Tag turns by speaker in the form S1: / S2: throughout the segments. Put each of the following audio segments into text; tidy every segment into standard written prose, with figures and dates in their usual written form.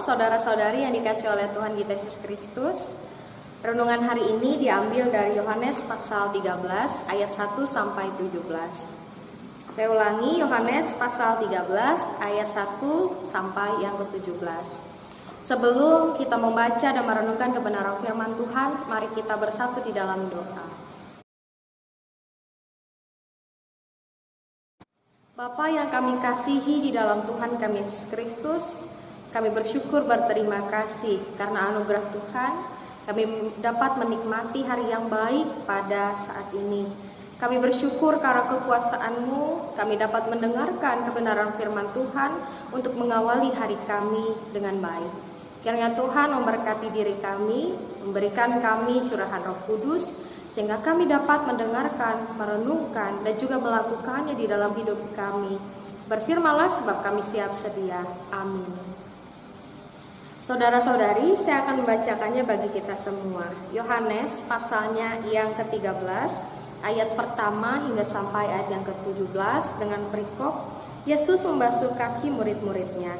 S1: saudara-saudari yang dikasihi oleh Tuhan kita Yesus Kristus. Renungan hari ini diambil dari Yohanes pasal 13 ayat 1 sampai 17. Saya ulangi, Yohanes pasal 13 ayat 1 sampai yang ke-17. Sebelum kita membaca dan merenungkan kebenaran firman Tuhan, mari kita bersatu di dalam doa. Bapa yang kami kasihi di dalam Tuhan kami Yesus Kristus, kami bersyukur berterima kasih karena anugerah Tuhan kami dapat menikmati hari yang baik pada saat ini. Kami bersyukur karena kekuasaan-Mu kami dapat mendengarkan kebenaran firman Tuhan untuk mengawali hari kami dengan baik. Kiranya Tuhan memberkati diri kami, memberikan kami curahan Roh Kudus, sehingga kami dapat mendengarkan, merenungkan, dan juga melakukannya di dalam hidup kami. Berfirmanlah sebab kami siap sedia. Amin. Saudara-saudari, saya akan membacakannya bagi kita semua. Yohanes pasalnya yang ke-13, ayat pertama hingga sampai ayat yang ke-17 dengan perikop, Yesus membasuh kaki murid-muridnya.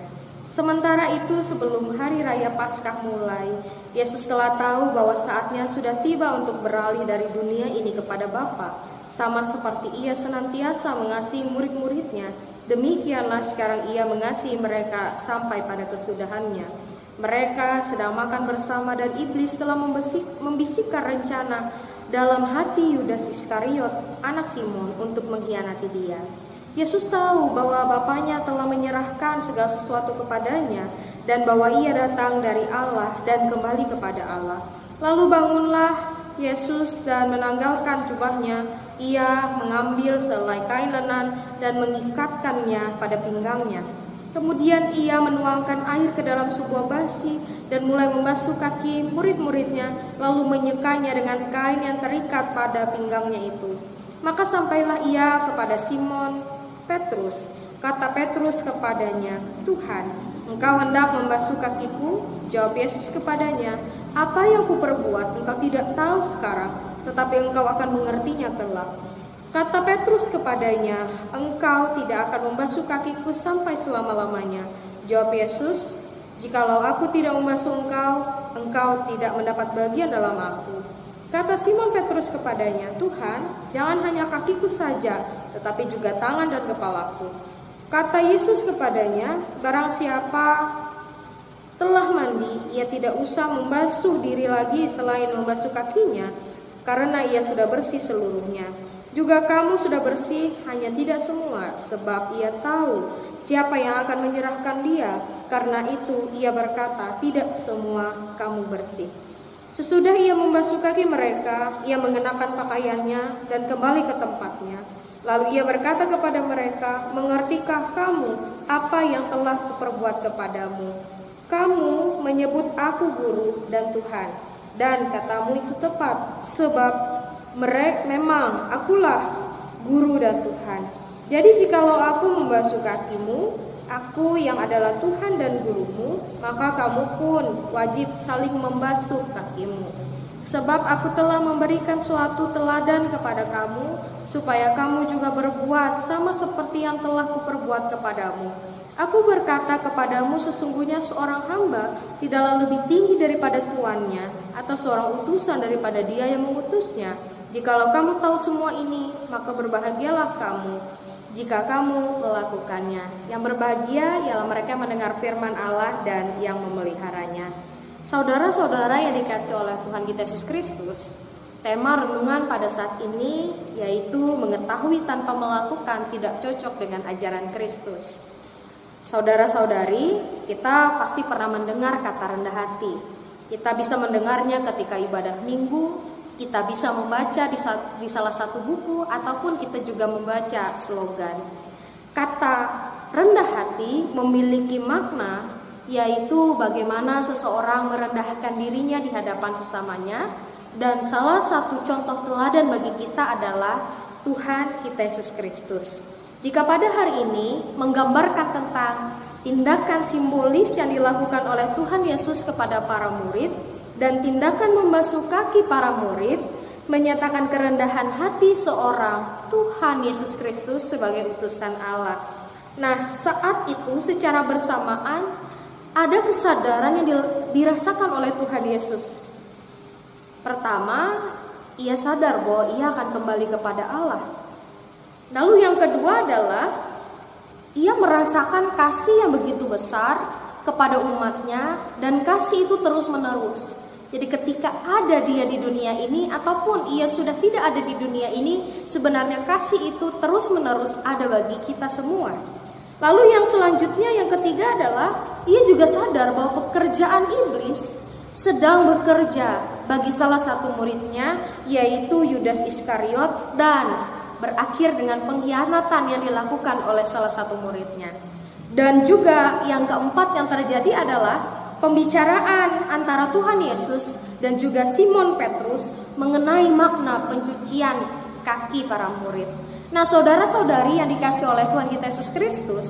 S1: Sementara itu sebelum hari raya Paskah mulai, Yesus telah tahu bahwa saatnya sudah tiba untuk beralih dari dunia ini kepada Bapa. Sama seperti Ia senantiasa mengasihi murid-muridnya, demikianlah sekarang Ia mengasihi mereka sampai pada kesudahannya. Mereka sedang makan bersama dan iblis telah membisikkan rencana dalam hati Yudas Iskariot, anak Simon, untuk mengkhianati Dia. Yesus tahu bahwa Bapanya telah menyerahkan segala sesuatu kepadanya dan bahwa Ia datang dari Allah dan kembali kepada Allah. Lalu bangunlah Yesus dan menanggalkan jubahnya. Ia mengambil selai kain lenan dan mengikatkannya pada pinggangnya. Kemudian Ia menuangkan air ke dalam sebuah basi dan mulai membasuh kaki murid-muridnya, lalu menyekanya dengan kain yang terikat pada pinggangnya itu. Maka sampailah Ia kepada Simon Petrus. Kata Petrus kepadanya, "Tuhan, Engkau hendak membasuh kakiku?" Jawab Yesus kepadanya, "Apa yang kuperbuat Engkau tidak tahu sekarang, tetapi Engkau akan mengertinya kelak." Kata Petrus kepadanya, "Engkau tidak akan membasuh kakiku sampai selama-lamanya." Jawab Yesus, "Jikalau aku tidak membasuh engkau, engkau tidak mendapat bagian dalam aku." Kata Simon Petrus kepadanya, "Tuhan, jangan hanya kakiku saja, tetapi juga tangan dan kepalaku." Kata Yesus kepadanya, "Barang siapa telah mandi, ia tidak usah membasuh diri lagi selain membasuh kakinya, karena ia sudah bersih seluruhnya. Juga kamu sudah bersih, hanya tidak semua, sebab Ia tahu siapa yang akan menyerahkan Dia. Karena itu Ia berkata, tidak semua kamu bersih." Sesudah Ia membasuh kaki mereka, Ia mengenakan pakaiannya dan kembali ke tempatnya. Lalu Ia berkata kepada mereka, "Mengertikah kamu apa yang telah kuperbuat kepadamu? Kamu menyebut aku guru dan Tuhan, dan katamu itu tepat, sebab memang akulah guru dan Tuhan. Jadi jikalau aku membasuh kakimu, aku yang adalah Tuhan dan gurumu, maka kamu pun wajib saling membasuh kakimu. Sebab aku telah memberikan suatu teladan kepada kamu, supaya kamu juga berbuat sama seperti yang telah kuperbuat kepadamu. Aku berkata kepadamu, sesungguhnya seorang hamba tidaklah lebih tinggi daripada tuannya, atau seorang utusan daripada dia yang mengutusnya. Jikalau kamu tahu semua ini, maka berbahagialah kamu jika kamu melakukannya. Yang berbahagia ialah mereka mendengar firman Allah dan yang memeliharanya. Saudara-saudara yang dikasihi oleh Tuhan kita Yesus Kristus, tema renungan pada saat ini yaitu mengetahui tanpa melakukan tidak cocok dengan ajaran Kristus. Saudara-saudari, kita pasti pernah mendengar kata rendah hati. Kita bisa mendengarnya ketika ibadah minggu, kita bisa membaca di salah satu buku, ataupun kita juga membaca slogan. Kata rendah hati memiliki makna, yaitu bagaimana seseorang merendahkan dirinya di hadapan sesamanya. Dan salah satu contoh teladan bagi kita adalah Tuhan kita Yesus Kristus. Jika pada hari ini menggambarkan tentang tindakan simbolis yang dilakukan oleh Tuhan Yesus kepada para murid, dan tindakan membasuh kaki para murid menyatakan kerendahan hati seorang Tuhan Yesus Kristus sebagai utusan Allah. Nah, saat itu secara bersamaan ada kesadaran yang dirasakan oleh Tuhan Yesus. Pertama, ia sadar bahwa ia akan kembali kepada Allah. Lalu yang kedua adalah ia merasakan kasih yang begitu besar kepada umatnya, dan kasih itu terus menerus. Jadi ketika ada dia di dunia ini ataupun ia sudah tidak ada di dunia ini, sebenarnya kasih itu terus menerus ada bagi kita semua. Lalu yang selanjutnya, yang ketiga adalah ia juga sadar bahwa pekerjaan iblis sedang bekerja bagi salah satu muridnya, yaitu Yudas Iskariot, dan berakhir dengan pengkhianatan yang dilakukan oleh salah satu muridnya. Dan juga yang keempat yang terjadi adalah pembicaraan antara Tuhan Yesus dan juga Simon Petrus mengenai makna pencucian kaki para murid. Nah, saudara-saudari yang dikasihi oleh Tuhan kita Yesus Kristus,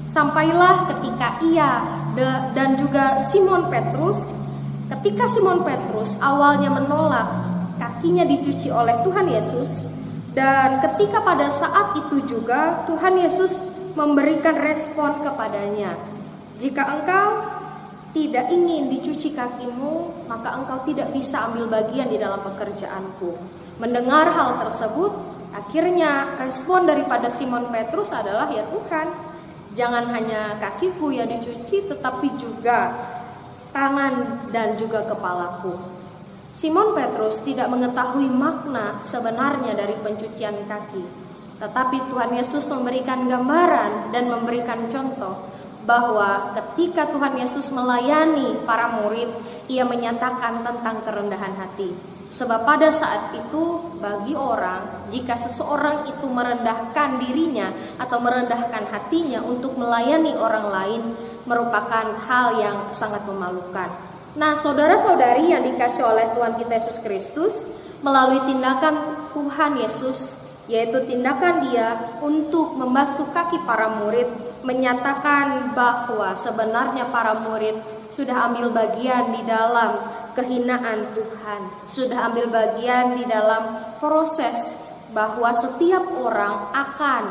S1: sampailah ketika ia dan juga Simon Petrus, ketika Simon Petrus awalnya menolak kakinya dicuci oleh Tuhan Yesus, dan ketika pada saat itu juga Tuhan Yesus memberikan respon kepadanya, jika engkau tidak ingin dicuci kakimu, maka engkau tidak bisa ambil bagian di dalam pekerjaanku. Mendengar hal tersebut, akhirnya respon daripada Simon Petrus adalah, ya Tuhan, jangan hanya kakiku yang dicuci, tetapi juga tangan dan juga kepalaku. Simon Petrus tidak mengetahui makna sebenarnya dari pencucian kaki, tetapi Tuhan Yesus memberikan gambaran dan memberikan contoh bahwa ketika Tuhan Yesus melayani para murid, ia menyatakan tentang kerendahan hati. Sebab pada saat itu bagi orang, jika seseorang itu merendahkan dirinya atau merendahkan hatinya untuk melayani orang lain, merupakan hal yang sangat memalukan. Nah, saudara-saudari yang dikasihi oleh Tuhan kita Yesus Kristus, melalui tindakan Tuhan Yesus, yaitu tindakan dia untuk membasuh kaki para murid, menyatakan bahwa sebenarnya para murid sudah ambil bagian di dalam kehinaan Tuhan, sudah ambil bagian di dalam proses bahwa setiap orang akan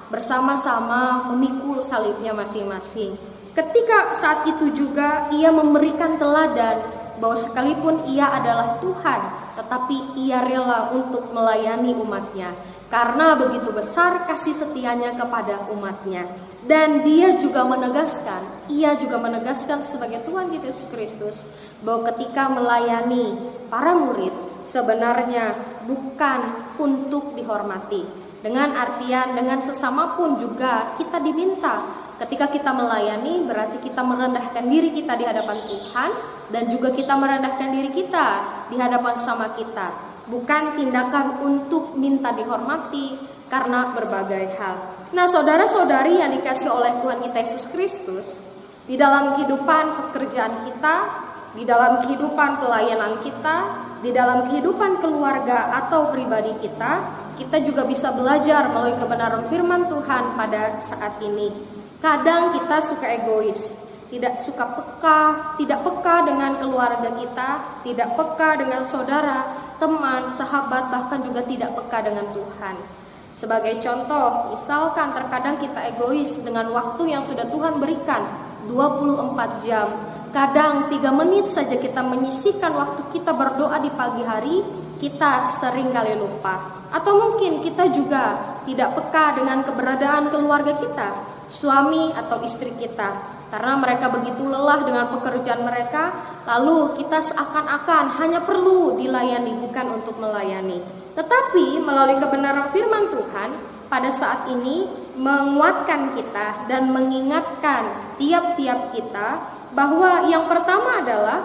S1: bersama-sama memikul salibnya masing-masing. Ketika saat itu juga ia memberikan teladan bahwa sekalipun ia adalah Tuhan, tetapi ia rela untuk melayani umatnya, karena begitu besar kasih setianya kepada umatnya. Dan ia juga menegaskan sebagai Tuhan kita Yesus Kristus bahwa ketika melayani para murid sebenarnya bukan untuk dihormati. Dengan artian dengan sesama pun juga kita diminta, ketika kita melayani berarti kita merendahkan diri kita di hadapan Tuhan, dan juga kita merendahkan diri kita di hadapan sesama kita. Bukan tindakan untuk minta dihormati karena berbagai hal. Nah, saudara-saudari yang dikasihi oleh Tuhan kita Yesus Kristus, di dalam kehidupan pekerjaan kita, di dalam kehidupan pelayanan kita, di dalam kehidupan keluarga atau pribadi kita juga bisa belajar melalui kebenaran firman Tuhan pada saat ini. Kadang kita suka egois, tidak peka dengan keluarga kita, tidak peka dengan saudara, teman, sahabat, bahkan juga tidak peka dengan Tuhan. Sebagai contoh, misalkan terkadang kita egois dengan waktu yang sudah Tuhan berikan 24 jam. Kadang 3 menit saja kita menyisihkan waktu kita berdoa di pagi hari, kita sering kali lupa. Atau mungkin kita juga tidak peka dengan keberadaan keluarga kita, suami atau istri kita, karena mereka begitu lelah dengan pekerjaan mereka, lalu kita seakan-akan hanya perlu dilayani, bukan untuk melayani. Tetapi melalui kebenaran firman Tuhan pada saat ini menguatkan kita dan mengingatkan tiap-tiap kita bahwa yang pertama adalah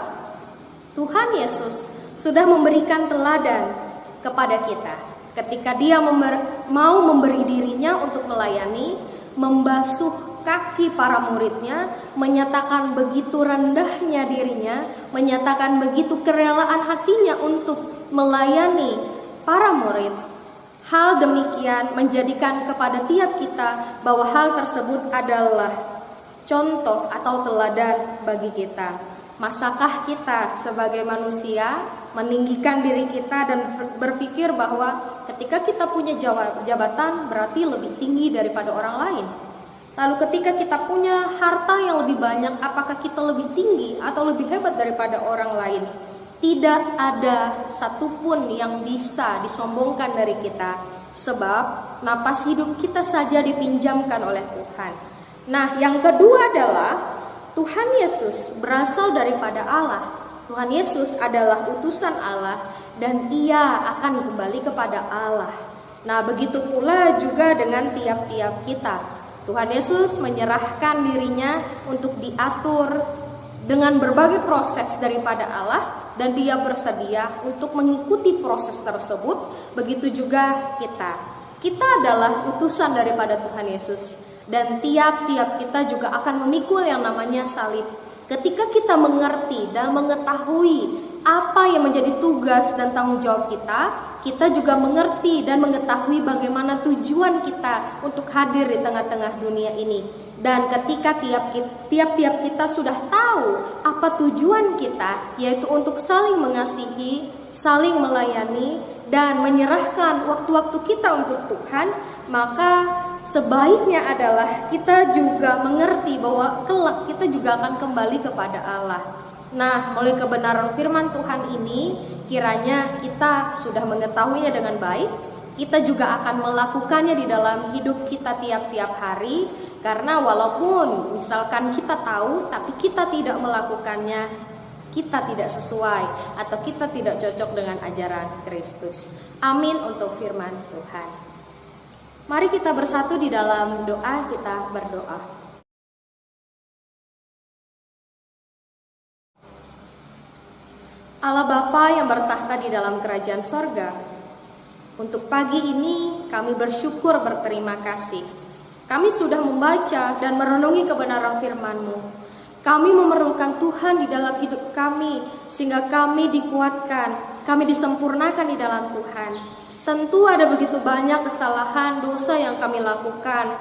S1: Tuhan Yesus sudah memberikan teladan kepada kita ketika dia mau memberi dirinya untuk melayani, membasuh kaki para muridnya, menyatakan begitu rendahnya dirinya, menyatakan begitu kerelaan hatinya untuk melayani para murid. Hal demikian menjadikan kepada tiap kita bahwa hal tersebut adalah contoh atau teladan bagi kita. Masakah kita sebagai manusia meninggikan diri kita dan berpikir bahwa ketika kita punya jabatan berarti lebih tinggi daripada orang lain? Lalu ketika kita punya harta yang lebih banyak, apakah kita lebih tinggi atau lebih hebat daripada orang lain? Tidak ada satupun yang bisa disombongkan dari kita, sebab napas hidup kita saja dipinjamkan oleh Tuhan. Nah, yang kedua adalah Tuhan Yesus berasal daripada Allah. Tuhan Yesus adalah utusan Allah dan Ia akan kembali kepada Allah. Nah, begitu pula juga dengan tiap-tiap kita. Tuhan Yesus menyerahkan dirinya untuk diatur dengan berbagai proses daripada Allah, dan Dia bersedia untuk mengikuti proses tersebut. Begitu juga kita. Kita adalah utusan daripada Tuhan Yesus, dan tiap-tiap kita juga akan memikul yang namanya salib. Ketika kita mengerti dan mengetahui apa yang menjadi tugas dan tanggung jawab kita juga mengerti dan mengetahui bagaimana tujuan kita untuk hadir di tengah-tengah dunia ini. Dan ketika tiap-tiap kita sudah tahu apa tujuan kita, yaitu untuk saling mengasihi, saling melayani, dan menyerahkan waktu-waktu kita untuk Tuhan, maka sebaiknya adalah kita juga mengerti bahwa kelak kita juga akan kembali kepada Allah. Nah, melalui kebenaran firman Tuhan ini, kiranya kita sudah mengetahuinya dengan baik, kita juga akan melakukannya di dalam hidup kita tiap-tiap hari. Karena walaupun misalkan kita tahu, tapi kita tidak melakukannya, kita tidak sesuai atau kita tidak cocok dengan ajaran Kristus. Amin untuk firman Tuhan. Mari kita bersatu di dalam doa, kita berdoa. Allah Bapa yang bertahta di dalam kerajaan sorga, untuk pagi ini kami bersyukur berterima kasih. Kami sudah membaca dan merenungi kebenaran firman-Mu. Kami memerlukan Tuhan di dalam hidup kami, sehingga kami dikuatkan, kami disempurnakan di dalam Tuhan. Tentu ada begitu banyak kesalahan, dosa yang kami lakukan,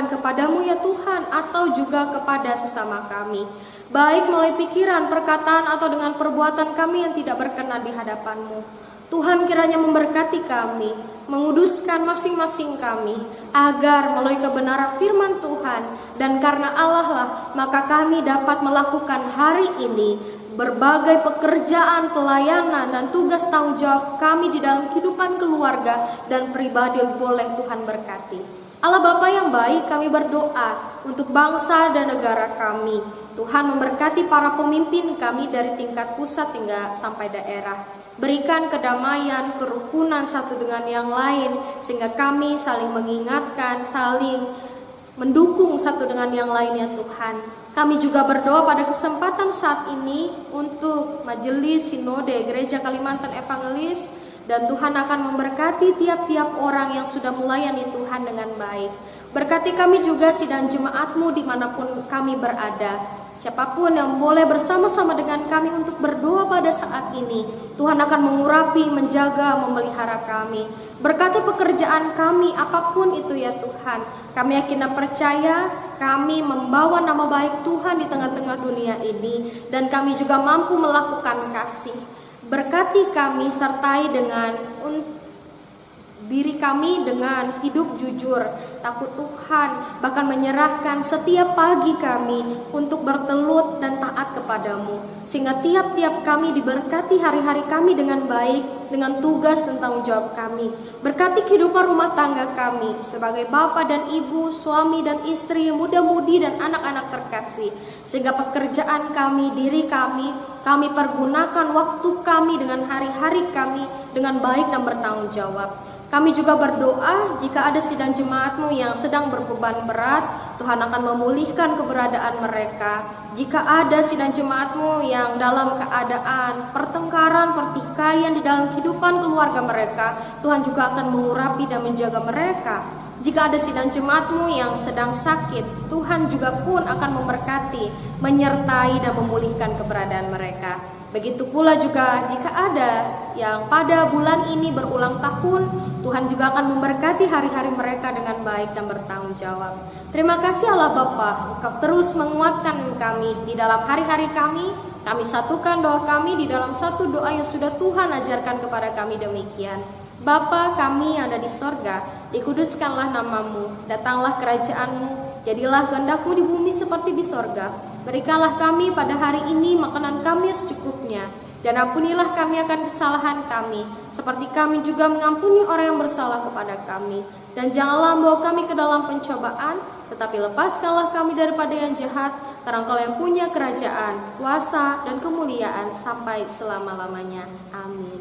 S1: kepadamu ya Tuhan, atau juga kepada sesama kami, baik melalui pikiran, perkataan, atau dengan perbuatan kami yang tidak berkenan di hadapan-Mu. Tuhan kiranya memberkati kami, menguduskan masing-masing kami, agar melalui kebenaran firman Tuhan, dan karena Allah lah, maka kami dapat melakukan hari ini berbagai pekerjaan, pelayanan, dan tugas tanggung jawab kami di dalam kehidupan keluarga dan pribadi boleh Tuhan berkati. Allah Bapa yang baik, kami berdoa untuk bangsa dan negara kami. Tuhan memberkati para pemimpin kami dari tingkat pusat hingga sampai daerah. Berikan kedamaian, kerukunan satu dengan yang lain, sehingga kami saling mengingatkan, saling mendukung satu dengan yang lain ya Tuhan. Kami juga berdoa pada kesempatan saat ini untuk Majelis Sinode Gereja Kalimantan Evangelis, dan Tuhan akan memberkati tiap-tiap orang yang sudah melayani Tuhan dengan baik. Berkati kami juga sidang jemaat-Mu dimanapun kami berada. Siapapun yang boleh bersama-sama dengan kami untuk berdoa pada saat ini, Tuhan akan mengurapi, menjaga, memelihara kami. Berkati pekerjaan kami, apapun itu ya Tuhan. Kami yakin dan percaya kami membawa nama baik Tuhan di tengah-tengah dunia ini, dan kami juga mampu melakukan kasih. Berkati kami, sertai dengan diri kami dengan hidup jujur, takut Tuhan, bahkan menyerahkan setiap pagi kami untuk bertelut dan taat kepadamu, sehingga tiap-tiap kami diberkati hari-hari kami dengan baik, dengan tugas dan tanggung jawab kami. Berkati kehidupan rumah tangga kami sebagai bapa dan ibu, suami dan istri, muda-mudi dan anak-anak terkasih, sehingga pekerjaan kami, diri kami pergunakan waktu kami dengan hari-hari kami dengan baik dan bertanggung jawab. Kami juga berdoa jika ada sidang jemaat-Mu yang sedang berbeban berat, Tuhan akan memulihkan keberadaan mereka. Jika ada sidang jemaat-Mu yang dalam keadaan pertengkaran, pertikaian di dalam kehidupan keluarga mereka, Tuhan juga akan mengurapi dan menjaga mereka. Jika ada sidang jemaat-Mu yang sedang sakit, Tuhan juga pun akan memberkati, menyertai dan memulihkan keberadaan mereka. Begitu pula juga jika ada yang pada bulan ini berulang tahun, Tuhan juga akan memberkati hari-hari mereka dengan baik dan bertanggung jawab. Terima kasih Allah Bapa, Engkau terus menguatkan kami di dalam hari-hari kami. Kami satukan doa kami di dalam satu doa yang sudah Tuhan ajarkan kepada kami demikian. Bapa kami yang ada di sorga, dikuduskanlah namamu, datanglah kerajaanmu, jadilah kehendak-Mu di bumi seperti di sorga. Berikanlah kami pada hari ini makanan kami yang secukupnya, dan ampunilah kami akan kesalahan kami, seperti kami juga mengampuni orang yang bersalah kepada kami. Dan janganlah membawa kami ke dalam pencobaan, tetapi lepaskanlah kami daripada yang jahat, karena Engkau yang punya kerajaan, kuasa, dan kemuliaan sampai selama-lamanya. Amin.